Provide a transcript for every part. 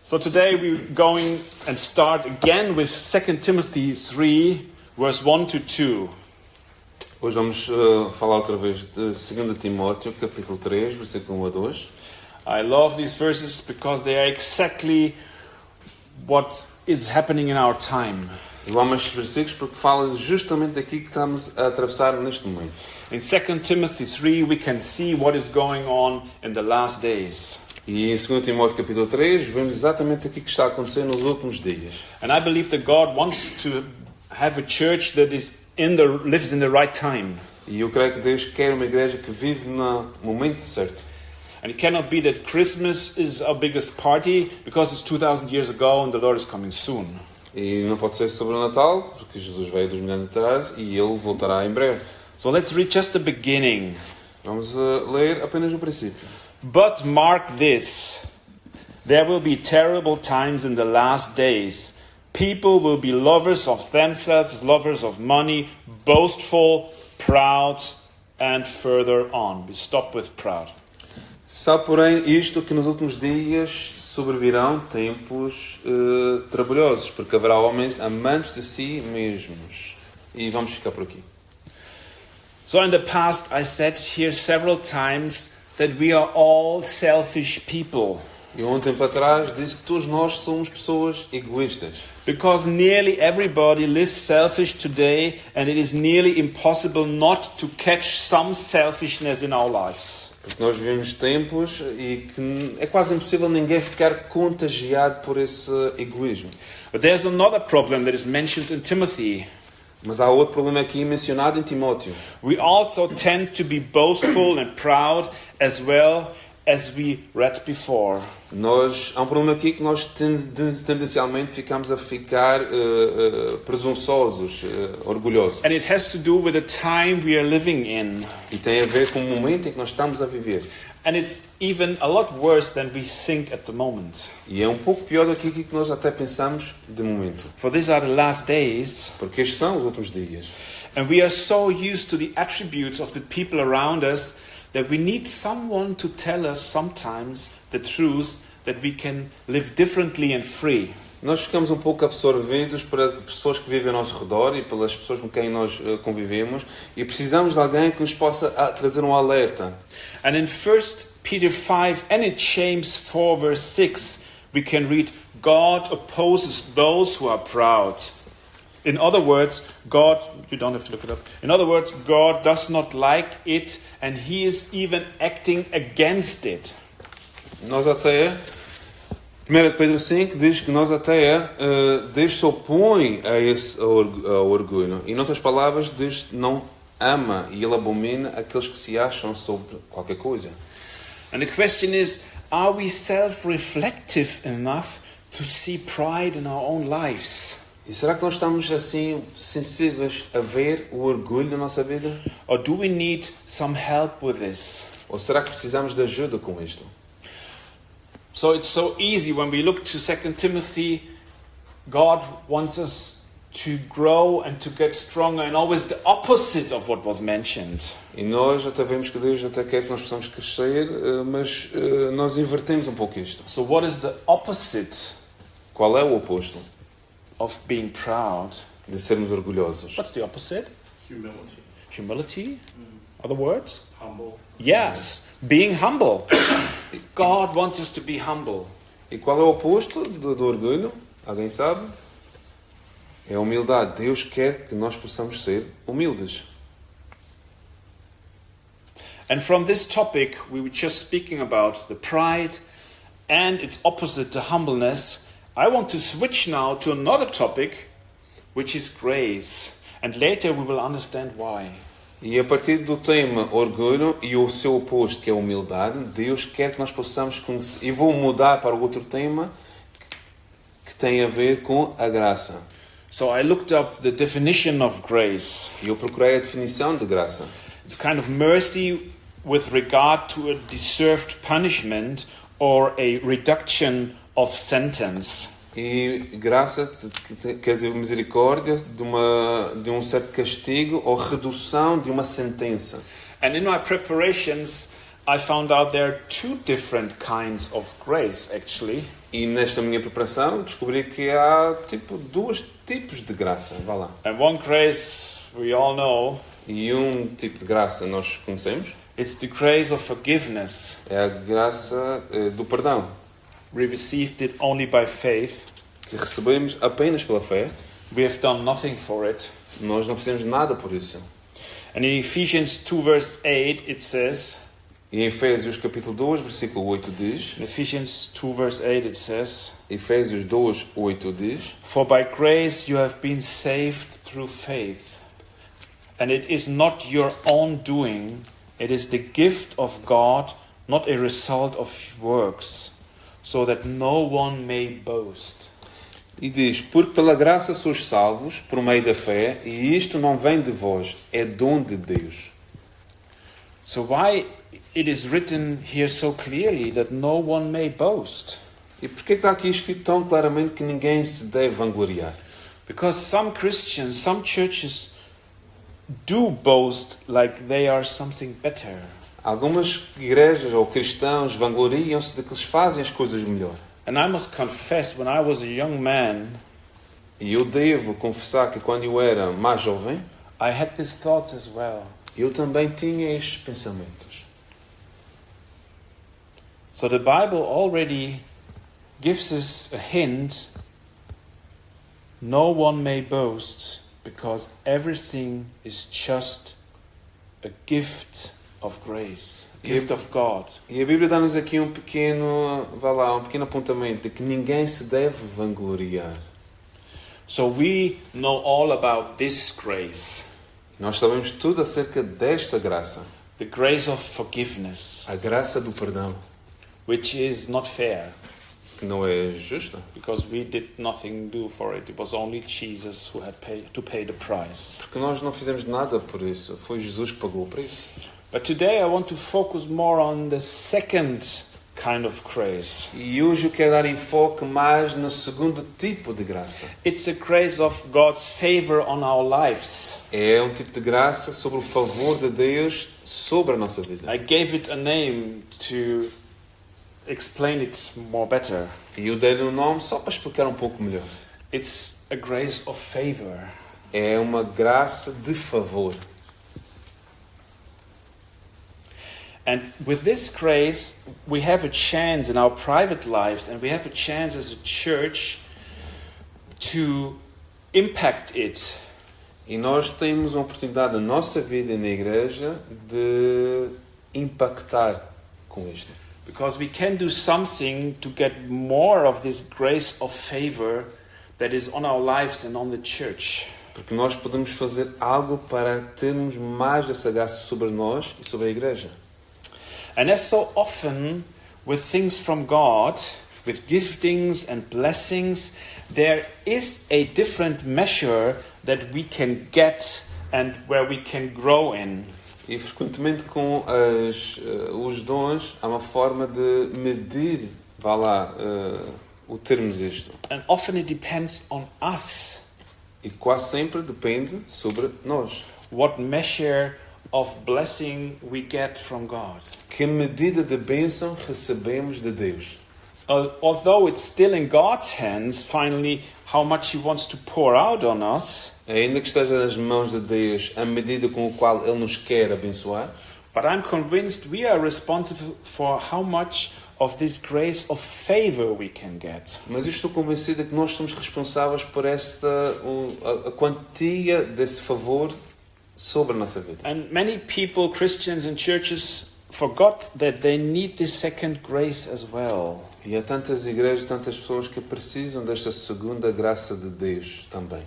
So today we're going and start again with 2 Timothy 3, verse 1 to 2. Hoje vamos falar outra vez de 2 Timóteo, capítulo 3, versículo 1 a 2. I love these verses because they are exactly what is happening in our time. Eu amo estes versículos porque fala justamente daquilo que estamos a atravessar neste momento. In 2 Timothy 3 we can see what is going on in the last days. E em 2 Timóteo capítulo 3 vemos exatamente aquilo que está a acontecer nos últimos dias. And I believe that God wants to have a church that lives in the right time. E eu creio que Deus quer uma igreja que vive no momento certo. And it cannot be that Christmas is our biggest party because it's 2,000 years ago and the Lord is coming soon. E não pode ser sobre o Natal, porque Jesus veio 2 mil anos atrás e Ele voltará em breve. So let's read just the beginning. Vamos ler apenas o princípio. But mark this, there will be terrible times in the last days. People will be lovers of themselves, lovers of money, boastful, proud, and further on. We stop with proud. Sabe, porém, isto que nos últimos dias sobrevirão tempos trabalhosos, porque haverá homens amantes de si mesmos. E vamos ficar por aqui. So in the past I said here several times that we are all selfish people. E há um tempo atrás disse que todos nós somos pessoas egoístas. Because nearly everybody lives selfish today and it is nearly impossible not to catch some selfishness in our lives. Porque nós vivemos tempos e que é quase impossível ninguém ficar contagiado por esse egoísmo. But there's another problem that is mentioned in Timothy. Mas há outro problema aqui mencionado em Timóteo. We also tend to be boastful and proud as well as we read before. Há um problema aqui que nós tendencialmente ficamos a ficar presunçosos, orgulhosos. And it has to do with the time we are living in. E tem a ver com o momento em que nós estamos a viver. And it's even a lot worse than we think at the moment. E é um pouco pior do que nós até pensamos de momento. For these are the last days. Porque estes são os últimos dias. And we are so used to the attributes of the people around us that we need someone to tell us sometimes the truth that we can live differently and free. Nós ficamos um pouco absorvidos para pessoas que vivem ao nosso redor e pelas pessoas com quem nós convivemos e precisamos de alguém que nos possa trazer um alerta. And in 1 Peter 5 and in James 4 verse 6 we can read, God opposes those who are proud. In other words, you don't have to look it up. In other words, God does not like it and he is even acting against it. Nós até 1 Pedro 5 diz que nós até Deus se opõe a esse ao orgulho. Em outras palavras, Deus não ama e Ele abomina aqueles que se acham sobre qualquer coisa. And the question is, are we self-reflective enough to see pride in our own lives? E será que nós estamos assim sensíveis a ver o orgulho na nossa vida? Or do we need some help with this? Ou será que precisamos de ajuda com isto? So it's so easy when we look to 2 Timothy, God wants us to grow and to get stronger and always the opposite of what was mentioned. E nós até vemos que Deus até quer que nós possamos crescer, mas nós invertemos um pouco isto. So what is the opposite Qual é o oposto of being proud? de sermos orgulhosos? What's the opposite? Humility. Humility? Other words? Humble. Yes, being humble. God wants us to be humble. E qual é o oposto do orgulho? Alguém sabe? É a humildade. Deus quer que nós possamos ser humildes. And from this topic, we were just speaking about the pride and its opposite, the humbleness. I want to switch now to another topic, which is grace. And later we will understand why. E a partir do tema orgulho e o seu oposto, que é a humildade, Deus quer que nós possamos conhecer. E vou mudar para outro tema que tem a ver com a graça. So I looked up the definition of grace. E eu procurei a definição de graça. It's kind of mercy with regard to a deserved punishment or a reduction of sentence. E graça quer dizer misericórdia de um certo castigo ou redução de uma sentença. And in my preparations, I found out there are two different kinds of grace, actually. E nesta minha preparação descobri que há dois tipos de graça. Vá lá. And one grace we all know, E tipo de graça nós conhecemos. it's the grace of forgiveness. É a graça do perdão, We received it only by faith. que recebemos apenas pela fé. We have done nothing for it. Nós não fizemos nada por isso. And in Ephesians 2 verse 8 it says, E em Efésios capítulo 2, versículo 8 diz, in Ephesians 2 verse 8 it says, Efésios 2, 8 diz, for by grace you have been saved through faith. And it is not your own doing, it is the gift of God, not a result of works, so that no one may boast. e diz, porque pela graça sois salvos, por meio da fé, e isto não vem de vós, é dom de Deus. So why it is written here so clearly that no one may boast? E porquê está aqui escrito tão claramente que ninguém se deve vangloriar? Because some Christians, some churches do boast like they are something better. Algumas igrejas ou cristãos vangloriam-se de que eles fazem as coisas melhor. And I must confess, when I was a young man, E eu devo confessar que quando eu era mais jovem, I had these thoughts as well. eu também tinha estes pensamentos. So the Bible already gives us a hint. No one may boast because everything is just a gift of grace, a gift of God. E a Bíblia dá-nos aqui um pequeno apontamento de que ninguém se deve vangloriar. So we know all about this grace, Nós sabemos tudo acerca desta graça, the grace of forgiveness, a graça do perdão, which is not fair que não é justa, because we did nothing do for it. It was only Jesus who had to pay the price. porque nós não fizemos nada por isso. Foi Jesus que pagou o preço. But today I want to focus more on the second kind of grace. E hoje eu quero dar enfoque mais no segundo tipo de graça. It's a grace of God's favor on our lives. É um tipo de graça sobre o favor de Deus sobre a nossa vida. I gave it a name to explain it more better. E eu dei-lhe um nome só para explicar um pouco melhor. It's a grace of favor. É uma graça de favor. And with this grace, we have a chance in our private lives and we have a chance as a church to impact it. E nós temos uma oportunidade na nossa vida e na igreja de impactar com isto. Because we can do something to get more of this grace of favor that is on our lives and on the church. Porque nós podemos fazer algo para termos mais dessa graça sobre nós e sobre a igreja. And as so often with things from God, with giftings and blessings, there is a different measure that we can get and where we can grow in. E frequentemente com os dons há uma forma de medir, o termos isto. And often it depends on us. E quase sempre depende sobre nós. What measure of blessing we get from God. Que medida de bênção recebemos de Deus? Although it's still in God's hands, finally, how much He wants to pour out on us. Ainda que esteja nas mãos de Deus a medida com a qual Ele nos quer abençoar. But I'm convinced we are responsible for how much of this grace of favor we can get. Mas eu estou convencido de que nós somos responsáveis por a quantia desse favor sobre a nossa vida. And many people, Christians and churches, forgot that they need this second grace as well. E há tantas igrejas, tantas pessoas que precisam desta segunda graça de Deus também.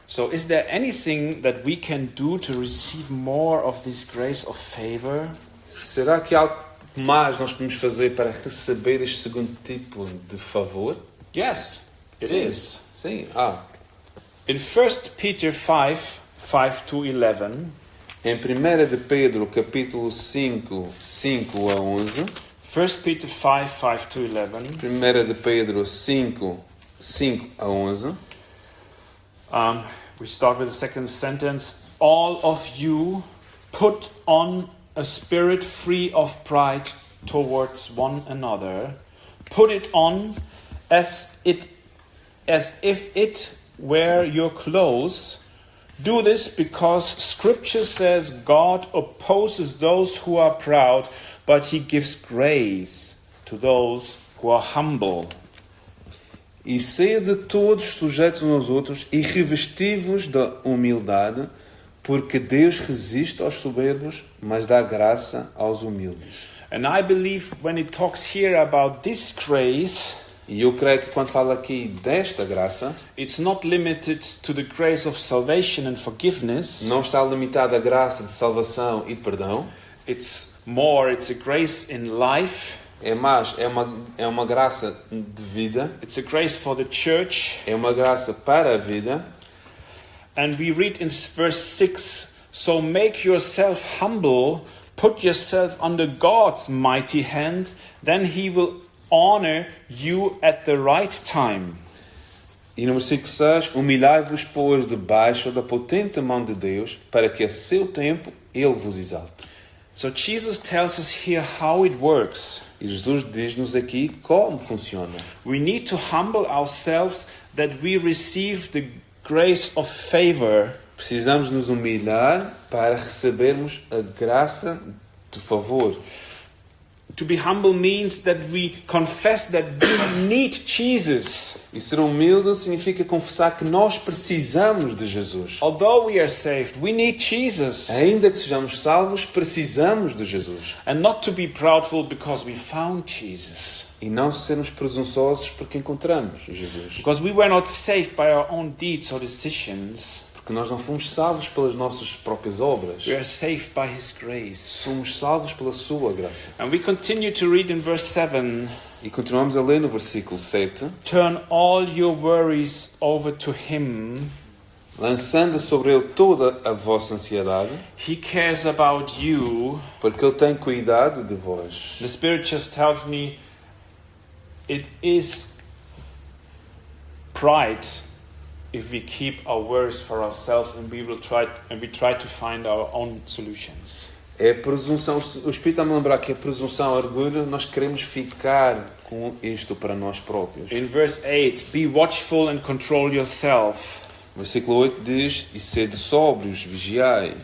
So is there anything that we can do to receive more of this grace of favor? Será que há algo mais nós podemos fazer para receber este segundo tipo de favor? Yes, it Sim. is. Sim. In 1 Peter 5:5-11, Em 1 de Pedro, capítulo 5, 5 a 11. 1 Peter 5:5-11, 1 de Pedro 5, 5 a 11. we start with the second sentence. All of you put on a spirit free of pride towards one another. Put it on as if it were your clothes. Do this because Scripture says God opposes those who are proud, but He gives grace to those who are humble. E sede todos sujeitos uns aos outros e revesti-vos da humildade, porque Deus resiste aos soberbos, mas dá graça aos humildes. And I believe when it talks here about this grace, E eu creio que quando fala aqui desta graça, it's not limited to the grace of salvation and forgiveness. não está limitada à graça de salvação e de perdão. It's a grace in life. É mais, é uma graça de vida, It's a grace for the church. é uma graça para a vida. And we read in verse 6, so make yourself humble, put yourself under God's mighty hand, then He will honor you at the right time. E no versículo 6, humilhai-vos, pois, debaixo da potente mão de Deus, para que a seu tempo Ele vos exalte. So Jesus tells us here how it works. E Jesus diz-nos aqui como funciona. We need to humble ourselves that we receive the grace of favor. Precisamos nos humilhar para recebermos a graça de favor. To be humble means that we confess that we need Jesus. E ser humilde significa confessar que nós precisamos de Jesus. Although we are saved, we need Jesus. Ainda que sejamos salvos, precisamos de Jesus. And not to be proudful because we found Jesus. E não sermos presunçosos porque encontramos Jesus. Because we were not saved by our own deeds or decisions. Porque nós não fomos salvos pelas nossas próprias obras. We are saved by His grace. Somos salvos pela sua graça. And we continue to read in verse 7. E continuamos a ler no versículo 7. Turn all your worries over to Him. Lançando sobre Ele toda a vossa ansiedade. He cares about you. Porque Ele tem cuidado de vós. The Spirit just tells me it is pride if we keep our worries for ourselves and we try to find our own solutions. É presunção, o Espírito está-me a lembrar que é presunção, orgulho, nós queremos ficar com isto para nós próprios. In verse 8, be watchful and control yourself. Versículo 8 diz, e sede sóbrios, vigiai.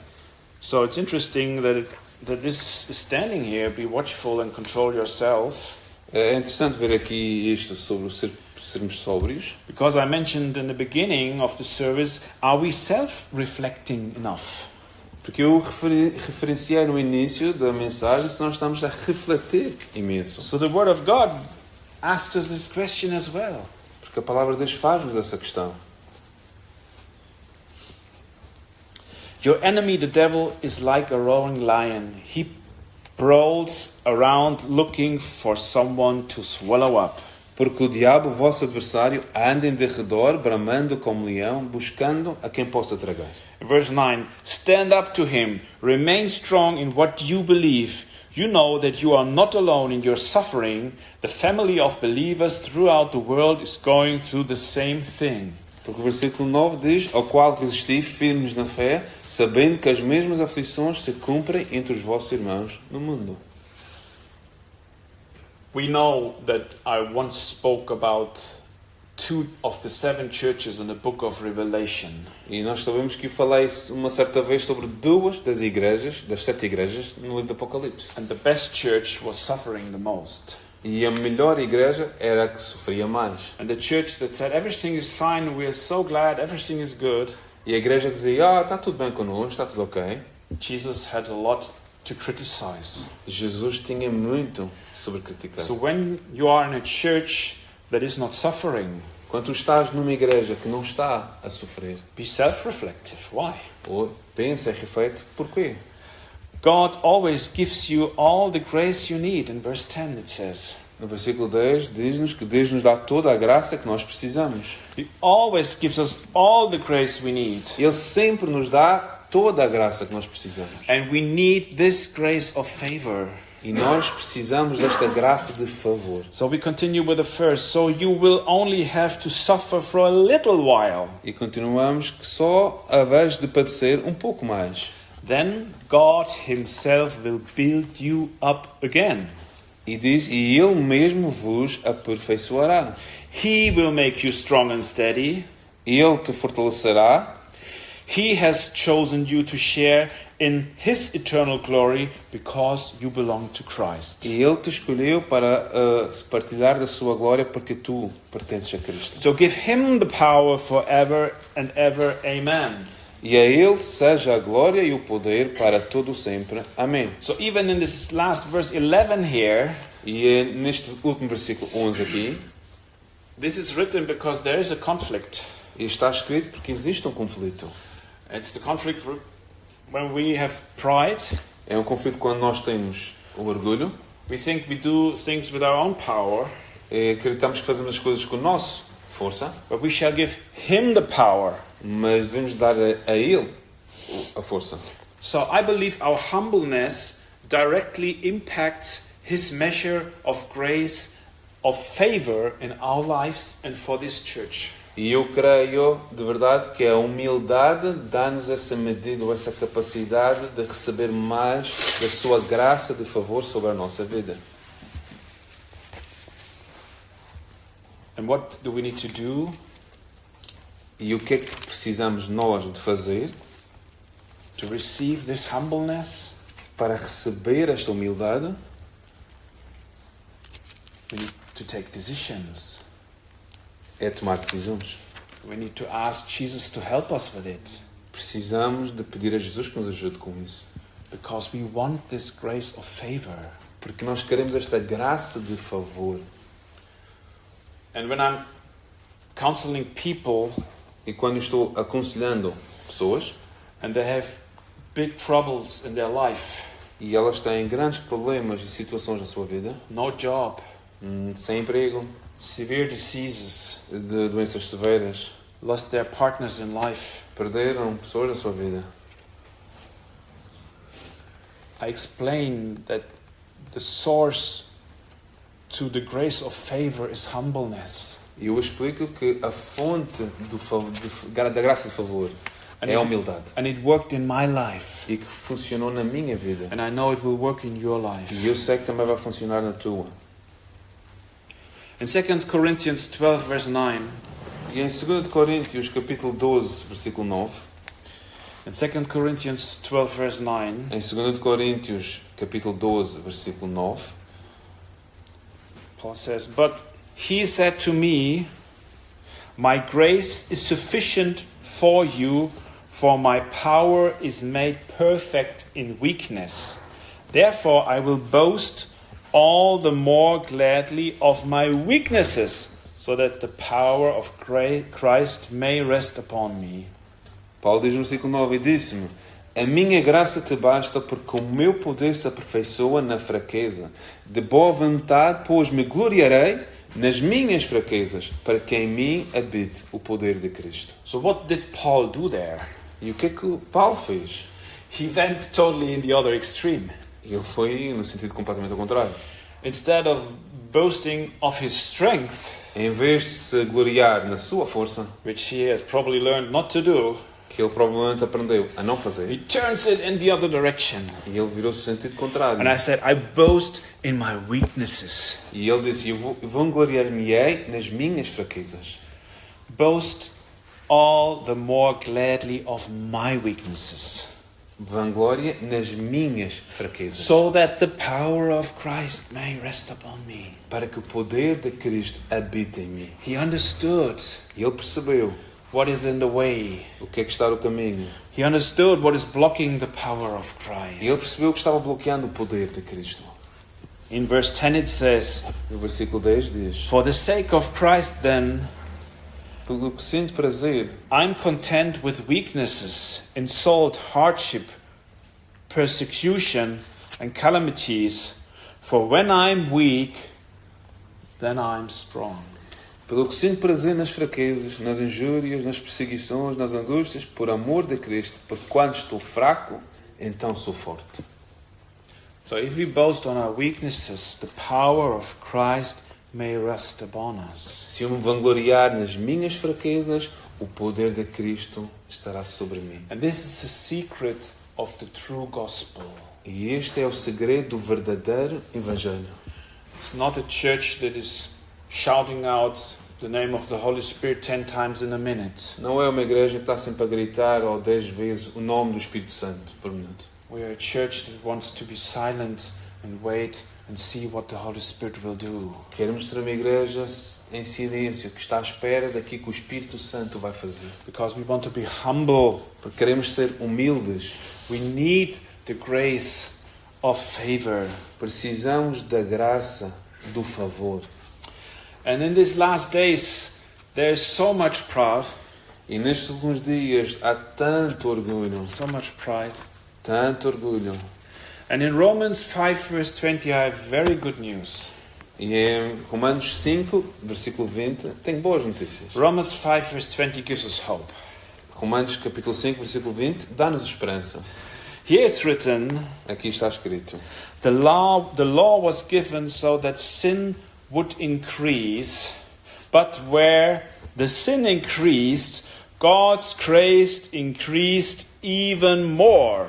So it's interesting that this is standing here, be watchful and control yourself. É interessante ver aqui isto sobre sermos sóbrios. Because I mentioned in the beginning of the service, are we self-reflecting enough? Porque eu referenciei no início da mensagem se nós estamos a refletir imenso. So the Word of God asked us this question as well. Porque a palavra de Deus faz-nos essa questão. Your enemy, the devil, is like a roaring lion. He prowls around looking for someone to swallow up. Porque o diabo, vosso adversário, anda em derredor, bramando como leão, buscando a quem possa tragar. Verse 9, stand up to him, remain strong in what you believe. You know that you are not alone in your suffering. The family of believers throughout the world is going through the same thing. Porque o versículo 9 diz, ao qual resisti firmes na fé, sabendo que as mesmas aflições se cumprem entre os vossos irmãos no mundo. We know that I once spoke about 2 of the 7 churches in the book of Revelation. E nós sabemos que eu falei uma certa vez sobre 2 das igrejas, das 7 igrejas, no livro do Apocalipse. And the best church was suffering the most. E a melhor igreja era a que sofria mais. And the church that said everything is fine, we are so glad, everything is good. E a igreja que dizia, está tudo bem connosco, está tudo ok. Jesus had a lot to criticize. Jesus tinha muito sobre criticar. So when you are in a church that is not suffering, Quando tu estás numa igreja que não está a sofrer, be self-reflective. Why? ou pensa e reflete, porquê? God always gives you all the grace you need. In verse 10 it says. No versículo 10 diz-nos que Deus nos dá toda a graça que nós precisamos. He always gives us all the grace we need. Ele sempre nos dá toda a graça que nós precisamos. And we need this grace of favor. E nós precisamos desta graça de favor. So we continue with the first. So you will only have to suffer for a little while. E continuamos que só a vez de padecer um pouco mais. then God himself will build you up again. E diz, e Ele mesmo vos aperfeiçoará. He will make you strong and steady. Ele te fortalecerá. He has chosen you to share in his eternal glory because you belong to Christ. E Ele te escolheu para partilhar da sua glória porque tu pertences a Cristo. So give him the power forever and ever. Amen. E a Ele seja a glória e o poder para todo sempre. Amém. So even in this last verse 11 here, E é neste último versículo 11 aqui, this is written because there is a conflict. e está escrito porque existe um conflito. It's the conflict when we have pride. É um conflito quando nós temos o orgulho. We think we do things with our own power, Acreditamos que fazemos as coisas com a nossa força, but we shall give him the power. mas devemos dar a Ele a força. So I believe our humbleness directly impacts his measure of grace, of favor in our lives and for this church. E eu creio de verdade que a humildade dá-nos essa medida, ou essa capacidade de receber mais da sua graça de favor sobre a nossa vida. And what do we need to do? E o que é que precisamos nós de fazer To receive this humbleness? para receber esta humildade? We need to take decisions. É tomar decisões. We need to ask Jesus to help us with it. Precisamos de pedir a Jesus que nos ajude com isso. Because we want this grace of favor. Porque nós queremos esta graça de favor. And when I'm counseling people E quando estou aconselhando pessoas and they have big troubles in their life, e elas têm grandes problemas e situações na sua vida, no job, sem emprego, severe diseases, de doenças severas, lost their partners in life, perderam pessoas na sua vida, I explain that the source to the grace of favor is humbleness. e eu explico que a fonte da graça de favor é a humildade. And it worked in my life. E que funcionou na minha vida. And I know it will work in your life. E eu sei que também vai funcionar na tua. In 2 Corinthians 12 verse 9, E em 2 Coríntios capítulo 12, versículo 9, in 2 Corinthians 12 verse 9, em 2 Coríntios capítulo 12, versículo 9, Paul says, "But he said to me, my grace is sufficient for you, for my power is made perfect in weakness. Therefore I will boast all the more gladly of my weaknesses, so that the power of Christ may rest upon me." Paulo diz no versículo 9, e disse-me, a minha graça te basta, porque o meu poder se aperfeiçoa na fraqueza. De boa vontade, pois me gloriarei nas minhas fraquezas, para que em mim habite o poder de Cristo. So what did Paul do there? E o que é que Paulo fez? He went totally in the other extreme. Ele foi no sentido completamente ao contrário. Instead of boasting of his strength, Em vez de se gloriar na sua força, which he has probably learned not to do, que ele provavelmente aprendeu a não fazer, he turns it in the other direction. e ele virou-se no sentido contrário. And I said, I boast in my weaknesses. E ele disse, eu vou gloriar-me-ei nas minhas fraquezas. Boast all the more gladly of my weaknesses, Vanglória nas minhas fraquezas. so that the power of Christ may rest upon me. Para que o poder de Cristo habite em mim. He understood E ele percebeu what is in the way. o que é que está no caminho. He understood what is blocking the power of E ele Christ. percebeu que estava bloqueando o poder de Cristo. In verse 10 it says, No versículo 10 diz, "For the sake of Christ then, pelo que sinto prazer, I'm content with weaknesses, insult, hardship, persecution, and calamities. For when I'm weak, then I'm strong." pelo que sinto prazer nas fraquezas, nas injúrias, nas perseguições, nas angústias, por amor de Cristo, porque quando estou fraco, então sou forte. So if we boast on our weaknesses, the power of Christ may rest upon us. Se eu me vangloriar nas minhas fraquezas, o poder de Cristo estará sobre mim. And this is the secret of the true gospel. E este é o segredo do verdadeiro evangelho. It's not a church that is shouting out the name of the Holy Spirit 10 times in a minute. Não é uma igreja que está sempre a gritar ou 10 vezes o nome do Espírito Santo por minuto. We are a church that wants to be silent and wait and see what the Holy Spirit will do. Queremos ser uma igreja em silêncio, que está à espera daquilo que o Espírito Santo vai fazer. Because we want to be humble. Porque queremos ser humildes. We need the grace of favor. Precisamos da graça, do favor. And in these last days, there is so much pride. E nestes últimos dias há tanto orgulho. So much pride. Tanto orgulho. And in Romans 5 verse 20 I have very good news. E em Romanos 5, versículo 20, tem boas notícias. Romans 5 verse 20 gives us hope. Romanos capítulo 5, versículo 20, dá-nos esperança. Here it's written, Aqui está escrito: the law was given so that sin would increase, but where the sin increased, God's grace increased even more.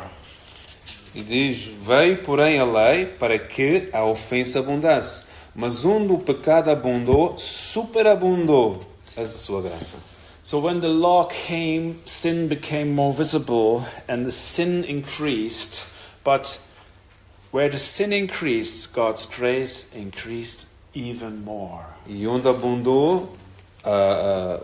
E diz: veio, porém, a lei para que a ofensa abundasse. Mas onde o pecado abundou, superabundou a sua graça. So when the law came, sin became more visible and the sin increased. But where the sin increased, God's grace increased even more. E onde abundou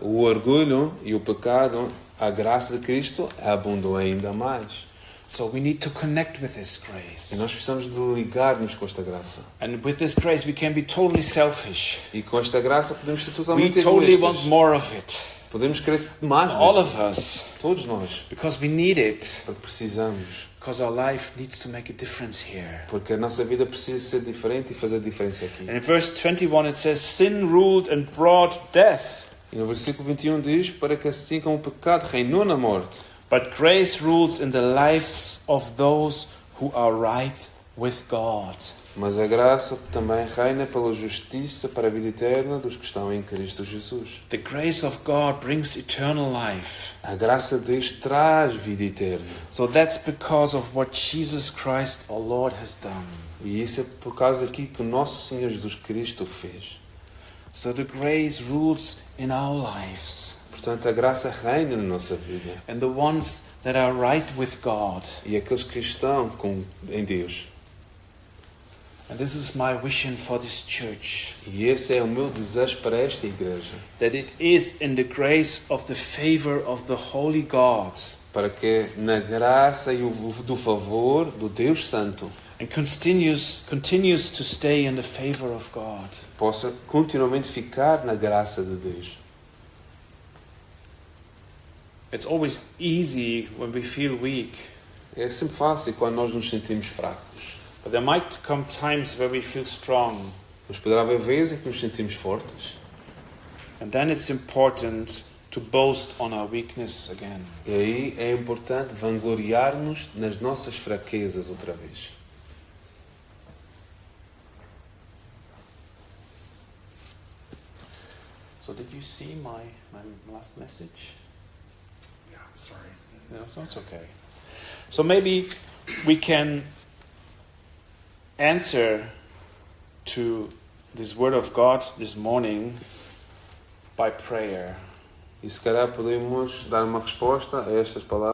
o orgulho e o pecado, a graça de Cristo abundou ainda mais. So we need to connect with this E grace. nós precisamos de ligar-nos com esta graça. And with this grace we can be totally selfish. E com esta graça podemos ser We totalmente totally egoístas. want more of it. Podemos querer mais All disso. of us. Todos nós. Because we need it. Porque precisamos. Because our life needs to make a difference here. Porque a nossa vida precisa ser diferente e fazer diferença aqui. And in verse 21 it says, sin ruled and brought death. E no versículo 21 diz: para que assim como o pecado reinou na morte, But grace rules in the lives of those who are right with God. mas a graça também reina pela justiça para a vida eterna dos que estão em Cristo Jesus. The grace of God brings eternal life. A graça de Deus traz vida eterna. So that's because of what Jesus Christ our Lord has done. E isso é por causa daquilo que o nosso Senhor Jesus Cristo fez. So the grace rules in our lives. Portanto, a graça reina na nossa vida. And the ones that are right with God. E aqueles que estão em Deus. And this is my vision for this church. E esse é o meu desejo para esta igreja. That it is in the grace of the favor of the Holy God. Para que na graça e do favor do Deus Santo And continues to stay in the favor of God. possa continuamente ficar na graça de Deus. It's always easy when we feel weak. É sempre fácil quando nós nos sentimos fracos. But there might come times where we feel strong. Mas poderá haver vezes em que nos sentimos fortes. And then it's important to boast on our weakness again. E aí é importante vangloriar-nos nas nossas fraquezas outra vez. So did you see my last message? Yeah, I'm sorry. No, that's okay. So maybe we can answer to this word of God this morning by prayer. E se calhar podemos dar uma resposta a estas palavras